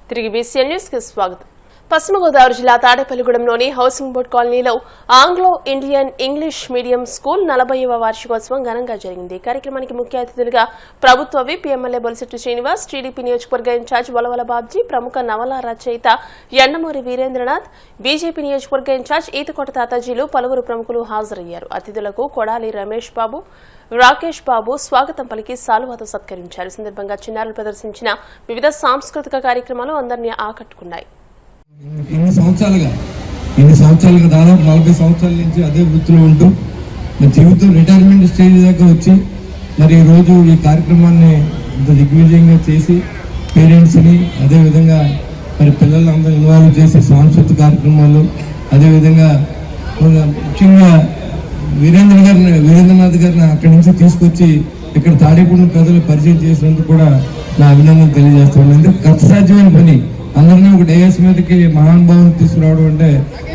తిరిగి BCN news కి స్వాగతం. పశ్చిమ గోదావరి జిల్లా తాడేపల్లిగూడెంలోని హౌసింగ్ బోర్డు కాలనీలో Anglo Indian English medium school 40వ వార్షికోత్సవం ఘనంగా జరిగింది. కార్యక్రమానికి ముఖ్య అతిథులుగా ప్రభుత్వ whip MLA Bolisetti Srinivas, TDP నియోజకవర్గ ఇన్ఛార్జ్ వలవల బాబ్జీ, ప్రముఖ నవల రచయిత యండమూరి వీరేంద్రనాథ్, బీజేపీ నియోజకవర్గ ఇన్ఛార్జ్ ఈతకోట తాతాజీలు పలువురు ప్రముఖులు హాజరయ్యారు. అతిథులకు కొడాలి రమేష్ బాబు, రాకేష్ బాబు స్వాగతం పలికి సాలువాతో సత్కరించారు. ఈ సందర్భంగా చిన్నారులు ప్రదర్శించిన వివిధ సాంస్కృతిక కార్యక్రమాలు అందరినీ ఆకట్టుకున్నాయి. ఇన్ని సంవత్సరాలుగా దాదాపు 40 సంవత్సరాల నుంచి అదే వృత్తిలో ఉంటూ మరి జీవితం రిటైర్మెంట్ స్టేజ్ దాకా వచ్చి మరి ఈరోజు ఈ కార్యక్రమాన్ని ఇంత దిగ్విజయంగా చేసి పేరెంట్స్ని అదేవిధంగా మరి పిల్లలందరూ ఇన్వాల్వ్ చేసి సాంస్కృతిక కార్యక్రమాలు అదేవిధంగా ముఖ్యంగా వీరేంద్రనాథ్ గారిని అక్కడి నుంచి తీసుకొచ్చి ఇక్కడ తాడేపల్లి ప్రజలు పరిచయం చేసినందుకు కూడా నా అభినందనలు తెలియజేస్తున్నాను. ఎందుకు కష్టసాధ్యమైన పని, అందరినీ ఒక డేస్ మీదకి మహానుభావుని తీసుకురావడం అంటే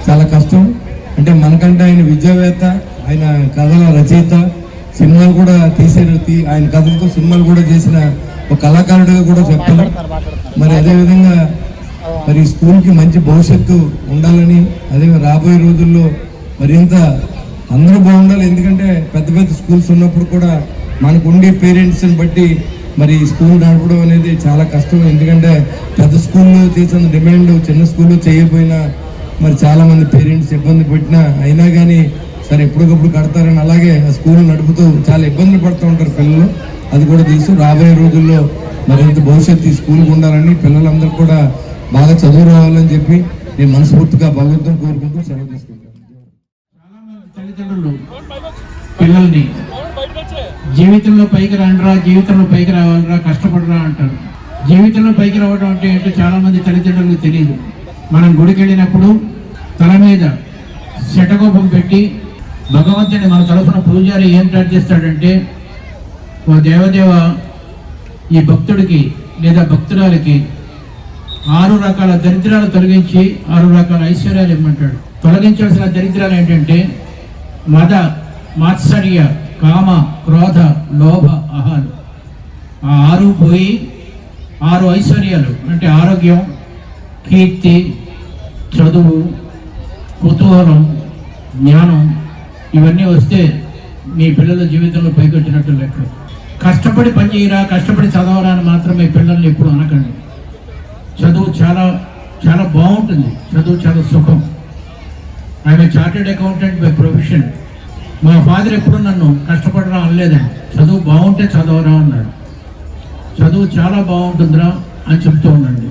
చాలా కష్టం. అంటే మనకంటే ఆయన విద్యావేత్త, ఆయన కథల రచయిత, సినిమాలు కూడా ఆయన కథలతో సినిమాలు కూడా చేసిన ఒక కళాకారుడిగా కూడా చెప్పాలి. మరి అదేవిధంగా మరి స్కూల్కి మంచి భవిష్యత్తు ఉండాలని, అదే రాబోయే రోజుల్లో మరింత అందరూ బాగుండాలి. ఎందుకంటే పెద్ద పెద్ద స్కూల్స్ ఉన్నప్పుడు కూడా మనకు ఉండే పేరెంట్స్ని బట్టి మరి స్కూల్ నడపడం అనేది చాలా కష్టం. ఎందుకంటే పెద్ద స్కూల్లో చేసిన డిమాండ్ చిన్న స్కూల్లో చేయకపోయినా మరి చాలామంది పేరెంట్స్ ఇబ్బంది పెట్టినా అయినా కానీ సరే ఎప్పటికప్పుడు కడతారని అలాగే ఆ స్కూల్ నడుపుతూ చాలా ఇబ్బందులు పడుతూ ఉంటారు పిల్లలు. అది కూడా తీసు రాబోయే రోజుల్లో మరింత భవిష్యత్తు ఈ స్కూల్కి ఉండాలని, పిల్లలందరూ కూడా బాగా చదువు రావాలని చెప్పి నేను మనస్ఫూర్తిగా భగవంతుని కోరుకుంటూ సెలవు తీసుకుంటాను. తల్లిదండ్రులు పిల్లల్ని జీవితంలో పైకి రండిరా, జీవితంలో పైకి రావాలిరా, కష్టపడరా అంటారు. జీవితంలో పైకి రావడం అంటే ఏంటో చాలా మంది తల్లిదండ్రులకు తెలియదు. మనం గుడికి వెళ్ళినప్పుడు తల మీద శటకోపం పెట్టి భగవంతుని మన తరఫున పూజారి ఏం ప్రార్థిస్తాడంటే, ఓ దేవదేవ ఈ భక్తుడికి లేదా భక్తురాలకి 6 రకాల దరిద్రాలు తొలగించి 6 రకాల ఐశ్వర్యాలు ఇమ్మంటాడు. తొలగించాల్సిన దరిద్రాలు ఏంటంటే మద, మాత్సర్య, కామ, క్రోధ, లోభ, అహాలు. ఆ 6 పోయి 6 ఐశ్వర్యాలు అంటే ఆరోగ్యం, కీర్తి, చదువు, కుతూహలం, జ్ఞానం ఇవన్నీ వస్తే మీ పిల్లల జీవితంలో పైకొచ్చినట్టు లెక్క. కష్టపడి పని చేయరా, కష్టపడి చదవరా అని మాత్రం మీ పిల్లల్ని ఎప్పుడు అనకండి. చదువు చాలా చాలా బాగుంటుంది, చదువు చాలా సుఖం. ఆయన చార్టెడ్ అకౌంటెంట్ బై ప్రొఫెషన్. మా ఫాదర్ ఎప్పుడు నన్ను కష్టపడరా అనలేదండి, చదువు బాగుంటే చదవరా అన్నాడు. చదువు చాలా బాగుంటుందిరా అని చెప్తూ ఉండండి.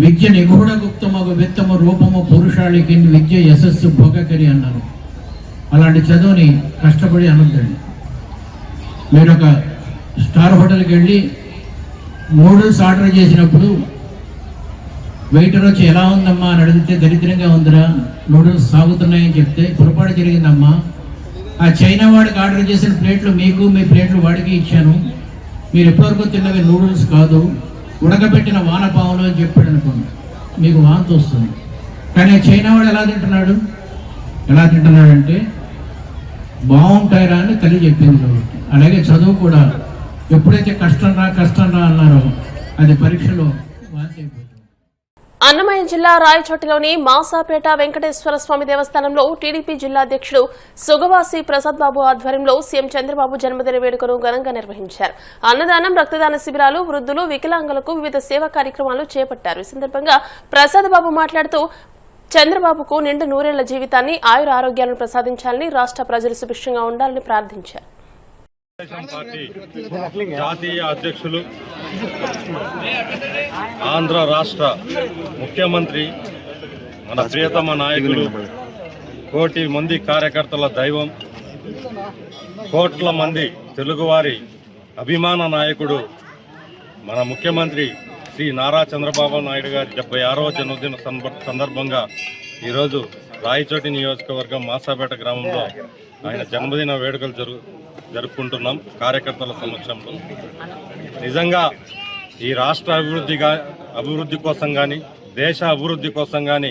విద్య నిగూఢ గుప్తమగు విత్తము రూపము పురుషాళికి విద్య యశస్సు భోగకరి అన్నారు. అలాంటి చదువుని కష్టపడి అనొద్దండి. మీరు ఒక స్టార్ హోటల్కి వెళ్ళి నూడిల్స్ ఆర్డర్ చేసినప్పుడు వెయిటర్ వచ్చి ఎలా ఉందమ్మా అని అడిగితే దరిద్రంగా ఉందిరా, నూడిల్స్ సాగుతున్నాయని చెప్తే పొరపాటు జరిగిందమ్మా, ఆ చైనా వాడికి ఆర్డర్ చేసిన ప్లేట్లు మీకు, మీ ప్లేట్లు వాడికి ఇచ్చాను, మీరు ఎప్పటివరకు తిన్నవి నూడిల్స్ కాదు ఉడకబెట్టిన వానపాములు అని చెప్పాడు అనుకోండి, మీకు వాంతి వస్తుంది. కానీ చైనా వాడు ఎలా తింటున్నాడంటే బాగుంటాయిరా అని తల్లి చెప్పింది కాబట్టి. అలాగే చదువు కూడా ఎప్పుడైతే కష్టం రా అన్నారో అది పరీక్షలో వాంతి అయిపోతుంది. అన్నమయ్య జిల్లా రాయచోటిలోని మాసాపేట వెంకటేశ్వర స్వామి దేవస్థానంలో టీడీపీ జిల్లా అధ్యక్షుడు సుగవాసి ప్రసాద్ బాబు ఆధ్వర్యంలో సీఎం చంద్రబాబు జన్మదిన వేడుకను ఘనంగా నిర్వహించారు. అన్నదానం, రక్తదాన శిబిరాలు, వృద్ధులు, వికలాంగులకు వివిధ సేవా కార్యక్రమాలు చేపట్టారు. ఈ సందర్భంగా ప్రసాద్ బాబు మాట్లాడుతూ చంద్రబాబుకు నిండు నూరేళ్ల జీవితాన్ని, ఆయుర ఆరోగ్యాలను ప్రసాదించాలని, రాష్ట్ర ప్రజలు సుభిక్షంగా ఉండాలని ప్రార్థించారు. పార్టీ జాతీయ అధ్యక్షులు, ఆంధ్ర రాష్ట్ర ముఖ్యమంత్రి, మన ప్రియతమ నాయకులు, కోటి మంది కార్యకర్తల దైవం, కోట్ల మంది తెలుగువారి అభిమాన నాయకుడు, మన ముఖ్యమంత్రి శ్రీ నారా చంద్రబాబు నాయుడు గారి 76వ జన్మదిన సందర్భంగా ఈరోజు రాయచోటి నియోజకవర్గం మాసాపేట గ్రామంలో ఆయన జన్మదిన వేడుకలు జరుపుకుంటున్నాం కార్యకర్తల సమక్షంలో. నిజంగా ఈ రాష్ట్ర అభివృద్ధి కోసం కానీ, దేశ అభివృద్ధి కోసం కానీ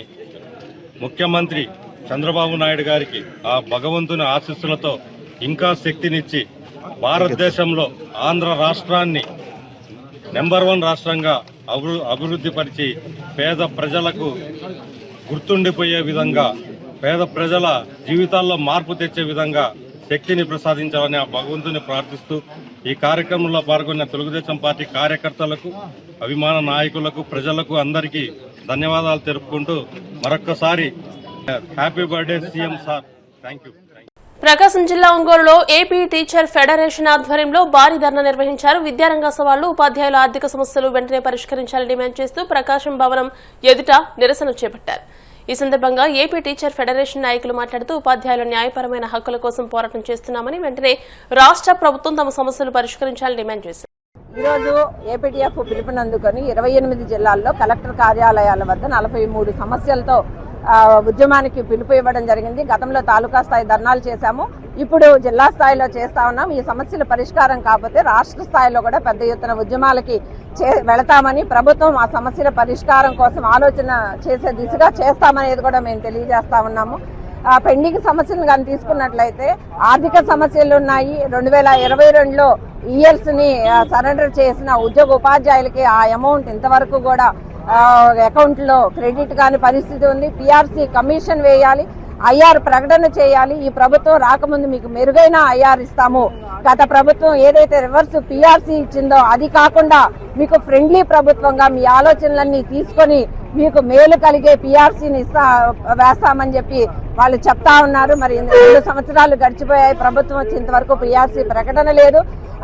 ముఖ్యమంత్రి చంద్రబాబు నాయుడు గారికి ఆ భగవంతుని ఆశీస్సులతో ఇంకా శక్తినిచ్చి భారతదేశంలో ఆంధ్ర రాష్ట్రాన్ని నెంబర్ 1 రాష్ట్రంగా అభివృద్ధిపరిచి పేద ప్రజలకు గుర్తుండిపోయే విధంగా, పేద ప్రజల జీవితాల్లో మార్పు తెచ్చే విధంగా శక్తిని ప్రసాదించాలని ఆ భగవంతుని ప్రార్థిస్తూ ఈ కార్యక్రమంలో పాల్గొన్న తెలుగుదేశం పార్టీ కార్యకర్తలకు, అభిమాన నాయకులకు, ప్రజలకు అందరికీ ధన్యవాదాలు తెలుపుకుంటూ మరొక్కసారి happy birthday CM sir. Thank you. Prakasam జిల్లా ఒంగోలులో ఏపీ టీచర్ ఫెడరేషన్ ఆధ్వర్యంలో భారీ ధర్నా నిర్వహించారు. విద్యారంగ సవాళ్లు, ఉపాధ్యాయుల ఆర్థిక సమస్యలు వెంటనే పరిష్కరించాలని డిమాండ్ చేస్తూ ప్రకాశం భవనం ఎదుట నిరసన చేపట్టారు. ఈ సందర్భంగా ఏపీ టీచర్ ఫెడరేషన్ నాయకులు మాట్లాడుతూ ఉపాధ్యాయుల న్యాయపరమైన హక్కుల కోసం పోరాటం చేస్తున్నామని, వెంటనే రాష్ట్ర ప్రభుత్వం తమ సమస్యలు పరిష్కరించాలని డిమాండ్ చేశారు. ఈరోజు ఏపీటీఎఫ్ పిలుపునందుకొని 28 జిల్లాల్లో కలెక్టర్ కార్యాలయాల వద్ద 43 సమస్యలతో ఉద్యమానికి పిలుపు ఇవ్వడం జరిగింది. గతంలో తాలూకా స్థాయి ధర్నాలు చేశాము, ఇప్పుడు జిల్లా స్థాయిలో చేస్తా ఉన్నాం. ఈ సమస్యల పరిష్కారం కాకపోతే రాష్ట్ర స్థాయిలో కూడా పెద్ద ఎత్తున ఉద్యమాలకి వెళతామని, ప్రభుత్వం ఆ సమస్యల పరిష్కారం కోసం ఆలోచన చేసే దిశగా చేస్తామనేది కూడా మేము తెలియజేస్తా ఉన్నాము. పెండింగ్ సమస్యలను కానీ తీసుకున్నట్లయితే ఆర్థిక సమస్యలు ఉన్నాయి. 2022లో ఈఎల్స్ని సరెండర్ చేసిన ఉద్యోగ ఉపాధ్యాయులకి ఆ అమౌంట్ ఇంతవరకు కూడా అకౌంట్లో క్రెడిట్ కాని పరిస్థితి ఉంది. పిఆర్సీ కమిషన్ వేయాలి, ఐఆర్ ప్రకటన చేయాలి. ఈ ప్రభుత్వం రాకముందు మీకు మెరుగైన ఐఆర్ ఇస్తాము. గత ప్రభుత్వం ఏదైతే రివర్స్ పిఆర్సీ ఇచ్చిందో అది కాకుండా మీకు ఫ్రెండ్లీ ప్రభుత్వంగా మీ ఆలోచనలన్నీ తీసుకొని మీకు మేలు కలిగే పిఆర్సీని వేస్తామని చెప్పి వాళ్ళు చెప్తా ఉన్నారు. మరి 2 సంవత్సరాలు గడిచిపోయాయి, ప్రభుత్వం వచ్చేంతవరకు పిఆర్సీ ప్రకటన లేదు.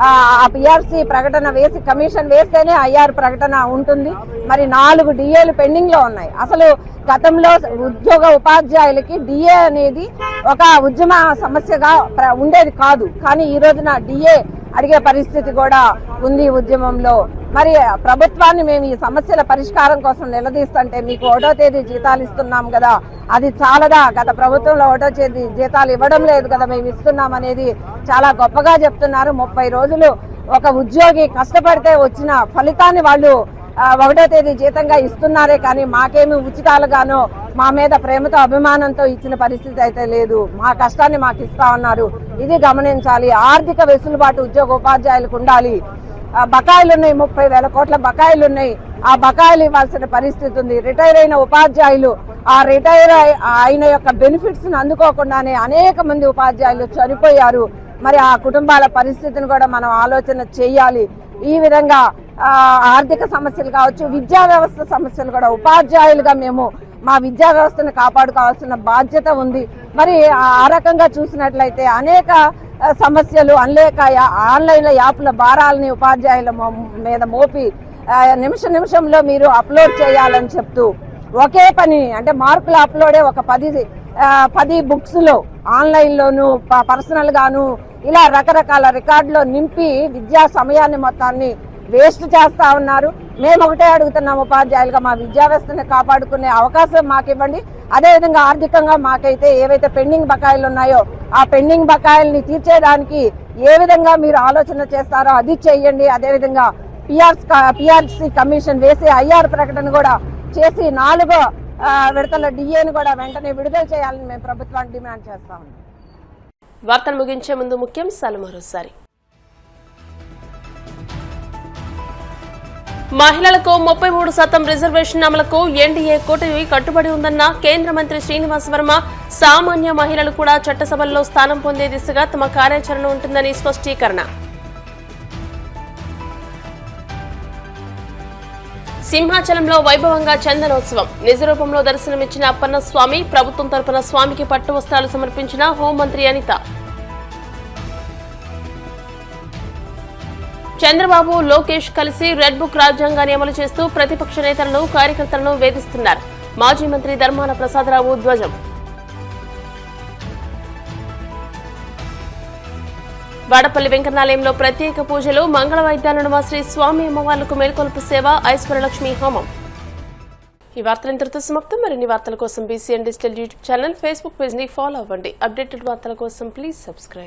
ఆ పిఆర్సీ ప్రకటన వేసి కమిషన్ వేస్తేనే ఐఆర్ ప్రకటన ఉంటుంది. మరి 4 డిఏలు పెండింగ్ లో ఉన్నాయి. అసలు గతంలో ఉద్యోగ ఉపాధ్యాయులకి డిఏ అనేది ఒక ఉద్యమ సమస్యగా ఉండేది కాదు, కానీ ఈ రోజున డిఏ అడిగే పరిస్థితి కూడా ఉంది ఉద్యమంలో. మరి ప్రభుత్వాన్ని మేము ఈ సమస్యల పరిష్కారం కోసం నిలదీస్తుంటే, మీకు 1వ తేదీ జీతాలు ఇస్తున్నాం కదా, అది చాలదా? గత ప్రభుత్వంలో 1వ తేదీ జీతాలు ఇవ్వడం లేదు కదా, మేము ఇస్తున్నాం అనేది చాలా గొప్పగా చెప్తున్నారు. 30 రోజులు ఒక ఉద్యోగి కష్టపడితే వచ్చిన ఫలితాన్ని వాళ్ళు 1వ తేదీ జీతంగా ఇస్తున్నారే కానీ మాకేమి ఉచితాలుగానో మా మీద ప్రేమతో అభిమానంతో ఇచ్చిన పరిస్థితి అయితే లేదు. మా కష్టాన్ని మాకు ఇస్తా ఉన్నారు, ఇది గమనించాలి. ఆర్థిక వెసులుబాటు ఉద్యోగ ఉపాధ్యాయులకు ఉండాలి. బకాయిలు ఉన్నాయి, 30,000 కోట్ల బకాయిలు ఉన్నాయి. ఆ బకాయిలు ఇవ్వాల్సిన పరిస్థితి ఉంది. రిటైర్ అయిన ఉపాధ్యాయులు ఆ రిటైర్ అయిన యొక్క బెనిఫిట్స్ ని అందుకోకుండానే అనేక మంది ఉపాధ్యాయులు చనిపోయారు. మరి ఆ కుటుంబాల పరిస్థితిని కూడా మనం ఆలోచన చేయాలి. ఈ విధంగా ఆర్థిక సమస్యలు కావచ్చు, విద్యా వ్యవస్థ సమస్యలు కూడా ఉపాధ్యాయులుగా మేము మా విద్యా వ్యవస్థను కాపాడుకోవాల్సిన బాధ్యత ఉంది. మరి ఆ రకంగా చూసినట్లయితే అనేక సమస్యలు ఆన్లైన్ యాప్ల భారాలని ఉపాధ్యాయుల మీద మోపి నిమిషంలో మీరు అప్లోడ్ చేయాలని చెప్తూ ఒకే పని అంటే మార్కులు అప్లోడే ఒక 10 బుక్స్ లో ఆన్లైన్లోను పర్సనల్ గాను ఇలా రకరకాల రికార్డులో నింపి విద్యా సమయాన్ని మొత్తాన్ని వేస్ట్ చేస్తా ఉన్నారు. మేము ఒకటే అడుగుతున్నాం, ఉపాధ్యాయులుగా మా విద్యా వ్యవస్థను కాపాడుకునే అవకాశం మాకు ఇవ్వండి. అదేవిధంగా ఆర్థికంగా మాకైతే ఏవైతే పెండింగ్ బకాయిలు ఉన్నాయో ఆ పెండింగ్ బకాయిల్ని తీర్చేయడానికి ఏ విధంగా మీరు ఆలోచన చేస్తారో అది చేయండి. అదేవిధంగా పిఆర్సీ కమిషన్ వేసి ఐఆర్ ప్రకటన కూడా చేసి 4వ విడతల డిఏను కూడా వెంటనే విడుదల చేయాలని మేము ప్రభుత్వాన్ని డిమాండ్ చేస్తా ఉన్నాం. వార్తలు ముగించే ముందు ముఖ్యాంశాలు మరోసారి. మహిళలకు 33% రిజర్వేషన్ అమలుకు ఎన్డీఏ కూటమి కట్టుబడి ఉందన్న కేంద్ర మంత్రి శ్రీనివాస్ వర్మ, సామాన్య మహిళలు కూడా చట్టసభల్లో స్థానం పొందే దిశగా తమ కార్యాచరణ ఉంటుందని స్పష్టీకరణ. సింహాచలంలో వైభవంగా చందనోత్సవం, నిజ రూపంలో దర్శనమిచ్చిన అప్పన్న స్వామి, ప్రభుత్వం తరపున స్వామికి పట్టు వస్త్రాలు సమర్పించిన హోంమంత్రి అనిత. చంద్రబాబు, లోకేష్ కలిసి రెడ్ బుక్ రాజ్యాంగాన్ని అమలు చేస్తూ ప్రతిపక్ష నేతలను, కార్యకర్తలను వేధిస్తున్నారు. మాజీ మంత్రి ధర్మాన ప్రసాదరావు ధ్వజం. వాడపల్లి వెంకటనాలయంలో ప్రత్యేక పూజలు, మంగళ వైద్యాల నడుమ శ్రీ స్వామి అమ్మవార్లకు మేల్కొల్పు సేవ, ఐశ్వర్యలక్ష్మి హోమం. ఈ వార్తలు ఇంతటితో సమాప్తం. మరిన్ని వార్తల కోసం BCN digital YouTube channel, Facebook page ని ఫాలో అవ్వండి. అప్డేటెడ్ వార్తల కోసం ప్లీజ్ సబ్స్క్రైబ్.